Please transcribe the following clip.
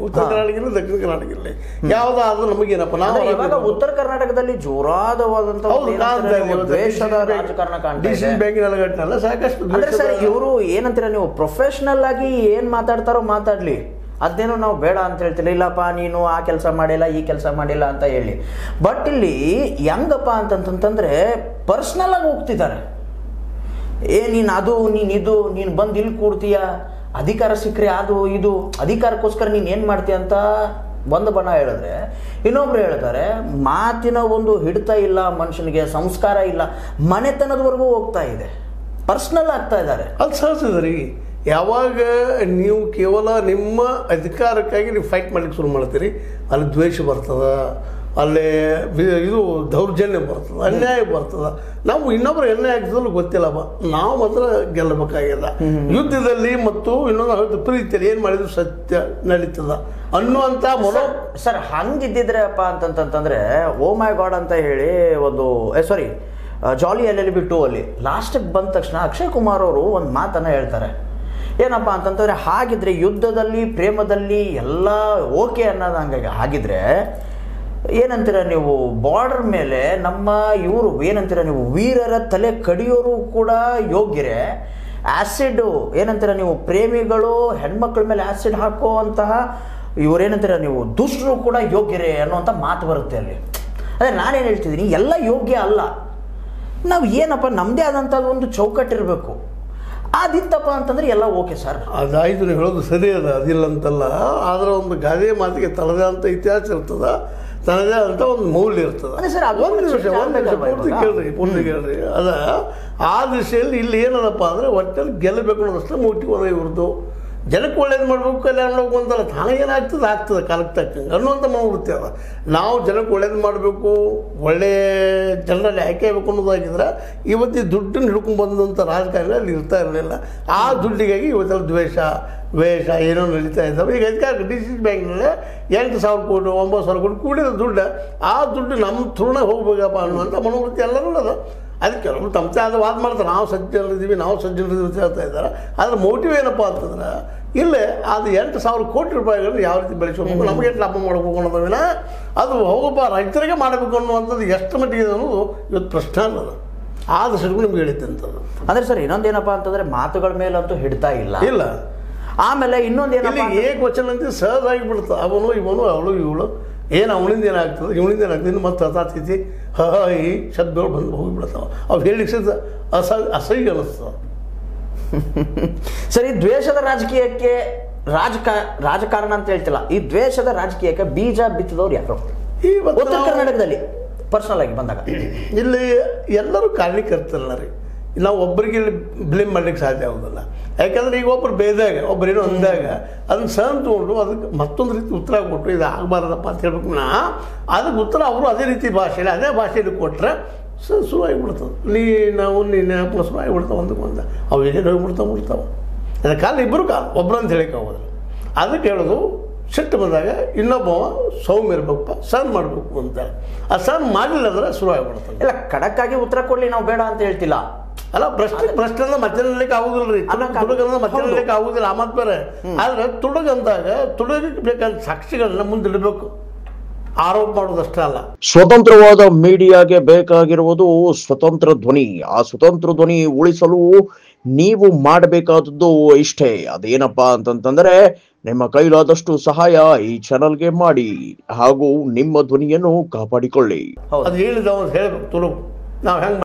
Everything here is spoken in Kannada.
ಉತ್ತರ ಕರ್ನಾಟಕ ಇರಲಿ ದಕ್ಷಿಣ ಕರ್ನಾಟಕ ಇರಲಿ ಯಾವುದಾದ್ರೂ ನಮಗೇನಪ್ಪ ನಾವು ಇವಾಗ ಉತ್ತರ ಕರ್ನಾಟಕದಲ್ಲಿ ಜೋರಾದವಾದಂತಹ ದ್ವೇಷದ ರಾಜಕಾರಣ ಡಿಸಿಷನ್ ಬ್ಯಾಂಕಿನ ಅಲಗಟ್ಟಲ್ಲ ಸಾಕಷ್ಟು. ಅಂದ್ರೆ ಸರ್ ಇವರು ಏನಂತೀರ ನೀವು ಪ್ರೊಫೆಷನಲ್ ಆಗಿ ಏನ್ ಮಾತಾಡ್ತಾರೋ ಮಾತಾಡ್ಲಿ, ಅದೇನೋ ನಾವು ಬೇಡ ಅಂತ ಹೇಳ್ತಿಲ್ಲ, ಇಲ್ಲಪ್ಪ ನೀನು ಆ ಕೆಲಸ ಮಾಡಿಲ್ಲ ಈ ಕೆಲಸ ಮಾಡಿಲ್ಲ ಅಂತ ಹೇಳಿ. ಬಟ್ ಇಲ್ಲಿ ಹೆಂಗಪ್ಪ ಅಂತಂತಂದ್ರೆ ಪರ್ಸ್ನಲ್ ಆಗಿ ಹೋಗ್ತಿದ್ದಾರೆ. ನೀನು ಅದು ನೀನು ಇದು ನೀನು ಬಂದು ಇಲ್ಲಿ ಕೂಡ್ತೀಯ, ಅಧಿಕಾರ ಸಿಕ್ಕರೆ ಅದು ಇದು ಅಧಿಕಾರಕ್ಕೋಸ್ಕರ ನೀನು ಏನು ಮಾಡ್ತೀಯ ಅಂತ ಒಂದು ಬಣ ಹೇಳಿದ್ರೆ, ಇನ್ನೊಬ್ರು ಹೇಳ್ತಾರೆ ಮಾತಿನ ಒಂದು ಹಿಡಿತ ಇಲ್ಲ ಮನುಷ್ಯನಿಗೆ, ಸಂಸ್ಕಾರ ಇಲ್ಲ, ಮನೆತನದವರೆಗೂ ಹೋಗ್ತಾ ಇದೆ, ಪರ್ಸ್ನಲ್ ಆಗ್ತಾ ಇದ್ದಾರೆ. ಅದು ಸಹಜ ರೀ. ಯಾವಾಗ ನೀವು ಕೇವಲ ನಿಮ್ಮ ಅಧಿಕಾರಕ್ಕಾಗಿ ನೀವು ಫೈಟ್ ಮಾಡ್ಲಿಕ್ಕೆ ಶುರು ಮಾಡ್ತೀರಿ, ಅಲ್ಲಿ ದ್ವೇಷ ಬರ್ತದೆ, ಅಲ್ಲೇ ಇದು ದೌರ್ಜನ್ಯ ಬರ್ತದೆ, ಅನ್ಯಾಯ ಬರ್ತದೆ. ನಾವು ಇನ್ನೊಬ್ರು ಅನ್ಯಾಯ ಆಗ್ತದಲ್ಲ ಗೊತ್ತಿಲ್ಲಪ್ಪ, ನಾವು ಮಾತ್ರ ಗೆಲ್ಲಬೇಕಾಗಿಲ್ಲ. ಯುದ್ಧದಲ್ಲಿ ಮತ್ತು ಇನ್ನೊಂದು ಪ್ರೀತಿಯಲ್ಲಿ ಏನು ಮಾಡಿದ್ರು ಸತ್ಯ ನಡೀತದ ಅನ್ನುವಂಥ ಸರ್ ಹಂಗಿದ್ದಿದ್ರೆ ಅಪ್ಪ ಅಂತಂತಂದ್ರೆ ಓ ಮೈ ಗಾಡ್ ಅಂತ ಹೇಳಿ ಒಂದು ಸಾರಿ ಜಾಲಿ LLB 2 ಅಲ್ಲಿ ಲಾಸ್ಟಿಗೆ ಬಂದ ತಕ್ಷಣ ಅಕ್ಷಯ್ ಕುಮಾರ್ ಅವರು ಒಂದು ಮಾತನ್ನು ಹೇಳ್ತಾರೆ. ಏನಪ್ಪ ಅಂತಂತಂದರೆ ಹಾಗಿದ್ರೆ ಯುದ್ಧದಲ್ಲಿ ಪ್ರೇಮದಲ್ಲಿ ಎಲ್ಲ ಓಕೆ ಅನ್ನೋದು ಹಂಗಾಗಿ ಆಗಿದ್ರೆ ಏನಂತೀರ ನೀವು ಬಾರ್ಡರ್ ಮೇಲೆ ನಮ್ಮ ಇವರು ಏನಂತೀರ ನೀವು ವೀರರ ತಲೆ ಕಡಿಯೋರು ಕೂಡ ಯೋಗ್ಯರೇ, ಆ್ಯಸಿಡ್ ಏನಂತೀರ ನೀವು ಪ್ರೇಮಿಗಳು ಹೆಣ್ಮಕ್ಳ ಮೇಲೆ ಆ್ಯಸಿಡ್ ಹಾಕುವಂತಹ ಇವರೇನಂತೀರ ನೀವು ದುಷ್ಟರು ಕೂಡ ಯೋಗ್ಯರೇ ಅನ್ನುವಂಥ ಮಾತು ಬರುತ್ತೆ ಅಲ್ಲಿ. ಅದೇ ನಾನೇನು ಹೇಳ್ತಿದ್ದೀನಿ, ಎಲ್ಲ ಯೋಗ್ಯ ಅಲ್ಲ. ನಾವು ಏನಪ್ಪ ನಮ್ಮದೇ ಆದಂಥದ್ದು ಒಂದು ಚೌಕಟ್ಟಿರಬೇಕು. ಅದಿತ್ತಪ್ಪ ಅಂತಂದ್ರೆ ಎಲ್ಲ ಓಕೆ ಸರ್. ಅದಾಯ್ತು, ನೀವು ಹೇಳೋದು ಸರಿ ಅದ, ಅದಿಲ್ಲ ಅಂತಲ್ಲ. ಆದರೆ ಒಂದು ಗಾದೆ ಮಾತಿಗೆ ತನ್ನದೇ ಅಂತ ಇತಿಹಾಸ ಇರ್ತದ, ತನ್ನದೇ ಅಂತ ಒಂದು ಮೌಲ್ಯ ಇರ್ತದೆ. ಒಂದು ನಿಮಿಷ ಪೂರ್ತಿ ಕೇಳ್ರಿ. ಅದ ಆ ದಿಶೆಯಲ್ಲಿ ಇಲ್ಲಿ ಏನದಪ್ಪ ಅಂದರೆ ಒಟ್ಟಲ್ಲಿ ಗೆಲ್ಲಬೇಕು ಅನ್ನೋದಷ್ಟೇ ಮೋಟಿವ್ ಅದ ಇವ್ರದ್ದು. ಜನಕ್ಕೆ ಒಳ್ಳೇದು ಮಾಡಬೇಕು, ಕಲ್ಯಾಣ ಮಾಡಬೇಕು ಅಂತಲ್ಲ, ತಾನೇ ಏನಾಗ್ತದೆ ಆಗ್ತದೆ ಕಾಲಕ್ಕೆ ತಕ್ಕಂಗೆ ಅನ್ನುವಂಥ ಮನೋವೃತ್ತಿ ಅದ. ನಾವು ಜನಕ್ಕೆ ಒಳ್ಳೇದು ಮಾಡಬೇಕು, ಒಳ್ಳೆಯ ಜನರಲ್ಲಿ ಆಯ್ಕೆ ಆಗಬೇಕು ಅನ್ನೋದಾಗಿದ್ರೆ ಇವತ್ತು ದುಡ್ಡನ್ನು ಹಿಡ್ಕೊಂಡು ಬಂದಂಥ ರಾಜಕಾರಣ ಅಲ್ಲಿ ಇರ್ತಾ ಇರಲಿಲ್ಲ. ಆ ದುಡ್ಡಿಗಾಗಿ ಇವತ್ತೆಲ್ಲ ವೇಷ ಏನೋ ನಡೀತಾ ಇದ್ದಾವೆ. ಈಗ ಅದಕ್ಕೆ DCC ಬ್ಯಾಂಕ್ನಲ್ಲಿ 8,000 ಕೋಟಿ 9,000 ಕೋಟಿ ಕೂಡಿದ ದುಡ್ಡು, ಆ ದುಡ್ಡು ನಮ್ಮ ಥ್ರೂನ ಹೋಗ್ಬೇಕಪ್ಪ ಅನ್ನುವಂಥ ಮನೋವೃತ್ತಿ ಎಲ್ಲರೂ ಅದ. ಅದಕ್ಕೆ ಕೆಲವರು ತಮ್ಮದೇ ಆದ ವಾದ ಮಾಡ್ತಾರೆ, ನಾವು ಸಜ್ಜನರಿದ್ದೀವಿ ಅಂತ ಹೇಳ್ತಾ ಇದ್ದಾರೆ. ಆದರೆ ಮೋಟಿವ್ ಏನಪ್ಪ ಅಂತಂದ್ರೆ ಇಲ್ಲೇ ಅದು 8,000 ಕೋಟಿ ರೂಪಾಯಿಗಳನ್ನು ಯಾವ ರೀತಿ ಬೆಳೆಸಬೇಕು, ನಮಗೆ ಎಷ್ಟು ಲಾಭ ಮಾಡಬೇಕು ಅನ್ನೋದನ್ನ ಅದು ಹೋಗಪ್ಪ ರೈತರಿಗೆ ಮಾಡಬೇಕು ಅನ್ನುವಂಥದ್ದು ಎಷ್ಟು ಮಟ್ಟಿಗೆ ಅನ್ನೋದು ಇವತ್ತು ಪ್ರಶ್ನೆ ಅನ್ನೋದು. ಆ ದೃಷ್ಟಿಗೂ ನಿಮ್ಗೆ ಹೇಳಿದ್ದಂಥದ್ದು. ಅಂದರೆ ಸರ್ ಇನ್ನೊಂದೇನಪ್ಪ ಅಂತಂದರೆ ಮಾತುಗಳ ಮೇಲಂತೂ ಹಿಡ್ತಾ ಇಲ್ಲ. ಆಮೇಲೆ ಇನ್ನೊಂದೇನಪ್ಪ ಏಕವಚನ ಅಂತ ಸಹಜಾಗಿ ಬಿಡ್ತದೆ. ಅವನು ಇವನು ಅವಳು ಇವಳು ಏನು ಅವನಿಂದ ಏನಾಗ್ತದೆ ಇವನಿಂದ ಏನಾಗ್ತದೆ ಇನ್ನು ಮತ್ತೆ ಹತಾತಿಥಿ ಈ ಶಬ್ದಗಳು ಬಂದು ಹೋಗಿಬಿಡ್ತಾವೆ. ಅವು ಹೇಳಿಕ್ಕೆ ಅಸಹ್ಯ ಅನ್ನಿಸ್ತವೆ. ಸರಿ, ದ್ವೇಷದ ರಾಜಕೀಯಕ್ಕೆ ರಾಜಕಾರಣ ಅಂತ ಹೇಳ್ತಿಲ್ಲ, ಈ ದ್ವೇಷದ ರಾಜಕೀಯಕ್ಕೆ ಬೀಜ ಬಿತ್ತಿದವ್ರು ಯಾರು ಈ ಉತ್ತರ ಕರ್ನಾಟಕದಲ್ಲಿ ಪರ್ಸನಲ್ ಆಗಿ ಬಂದಾಗ? ಇಲ್ಲಿ ಎಲ್ಲರೂ ಕಾರಣೀಕರ್ತಲ್ಲ ರೀ. ನಾವು ಒಬ್ಬರಿಗೆ ಇಲ್ಲಿ ಬ್ಲೇಮ್ ಮಾಡ್ಲಿಕ್ಕೆ ಸಾಧ್ಯ ಆಗೋದಿಲ್ಲ. ಯಾಕಂದರೆ ಈಗ ಒಬ್ಬರು ಬೇದಾಗ ಒಬ್ಬರೇನೋ ಅಂದಾಗ ಅದನ್ನು ಸಹನ್ ತೊಗೊಂಡು ಅದಕ್ಕೆ ಮತ್ತೊಂದು ರೀತಿ ಉತ್ತರ ಕೊಟ್ಟು ಇದು ಆಗಬಾರ್ದಪ್ಪ ಅಂತ ಹೇಳ್ಬೇಕು. ಅದಕ್ಕೆ ಉತ್ತರ ಅವರು ಅದೇ ರೀತಿ ಭಾಷೆಯಲ್ಲಿ ಅದೇ ಭಾಷೆಯಲ್ಲಿ ಕೊಟ್ಟರೆ ಶುರುವಾಗಿಬಿಡ್ತದೆ. ನೀನು ಶುರುವಾಗಿಬಿಡ್ತಾವೆ ಒಂದಕ್ಕೊಂದು. ಅವು ಏನೇನು ಹೋಗಿಬಿಡ್ತಾವೆ. ಅದರ ಕಾಲ ಇಬ್ಬರು ಕಾಲ ಒಬ್ಬರು ಅಂತ ಹೇಳಿಕ್ಕೆ ಹೋಗೋದಿಲ್ಲ. ಅದಕ್ಕೆ ಹೇಳೋದು ಸಿಟ್ಟು ಬಂದಾಗ ಇನ್ನೊಬ್ಬ ಸೌಮ್ಯ ಇರಬೇಕಪ್ಪ, ಸಹನ್ ಮಾಡಬೇಕು ಅಂತಾರೆ. ಆ ಸಹನ್ ಮಾಡಲಿಲ್ಲ ಅಂದರೆ ಶುರುವಾಗಿಬಿಡ್ತದೆ. ಇಲ್ಲ, ಖಡಕ್ಕಾಗಿ ಉತ್ತರ ಕೊಡಲಿ ನಾವು ಬೇಡ ಅಂತ ಹೇಳ್ತಿಲ್ಲ. ಅಲ್ಲ, ಪ್ರಶ್ನೆ ಮತ್ತೆ ನಿಲ್ಲಕ್ಕೆ ಆಗುದಿಲ್ಲ ರೀ. ತುಡುಗನ್ನ ಮತ್ತೆ ನಿಲ್ಲಕ್ಕೆ ಆಗುದಿಲ್ಲ, ಆ ಮಾತು ಬೇರೆ. ಆದರೆ ತುಡುಗಂದಾಗ ತುಡುಗಕ್ಕೆ ಬೇಕಾದ ಸಾಕ್ಷಿಗಳನ್ನ ಮುಂದಿಡಬೇಕು, ಆರೋಪ ಮಾಡೋದಷ್ಟೇ ಅಲ್ಲ. ಸ್ವತಂತ್ರವಾದ ಮೀಡಿಯಾಗೆ ಬೇಕಾಗಿರುವುದು ಸ್ವತಂತ್ರ ಧ್ವನಿ. ಆ ಸ್ವತಂತ್ರ ಧ್ವನಿ ಉಳಿಸಲು ನೀವು ಮಾಡಬೇಕಾದದ್ದು ಇಷ್ಟೇ. ಅದೇನಪ್ಪಾ ಅಂತಂತಂದ್ರೆ ನಿಮ್ಮ ಕೈಲಾದಷ್ಟು ಸಹಾಯ ಈ ಚಾನಲ್ಗೆ ಮಾಡಿ ಹಾಗೂ ನಿಮ್ಮ ಧ್ವನಿಯನ್ನು ಕಾಪಾಡಿಕೊಳ್ಳಿ. ಅದು ಹೇಳಿದವ ಹೇಳ್ಬೇಕು ತುಳುಗು ನಾವು ಹೆಂಗ್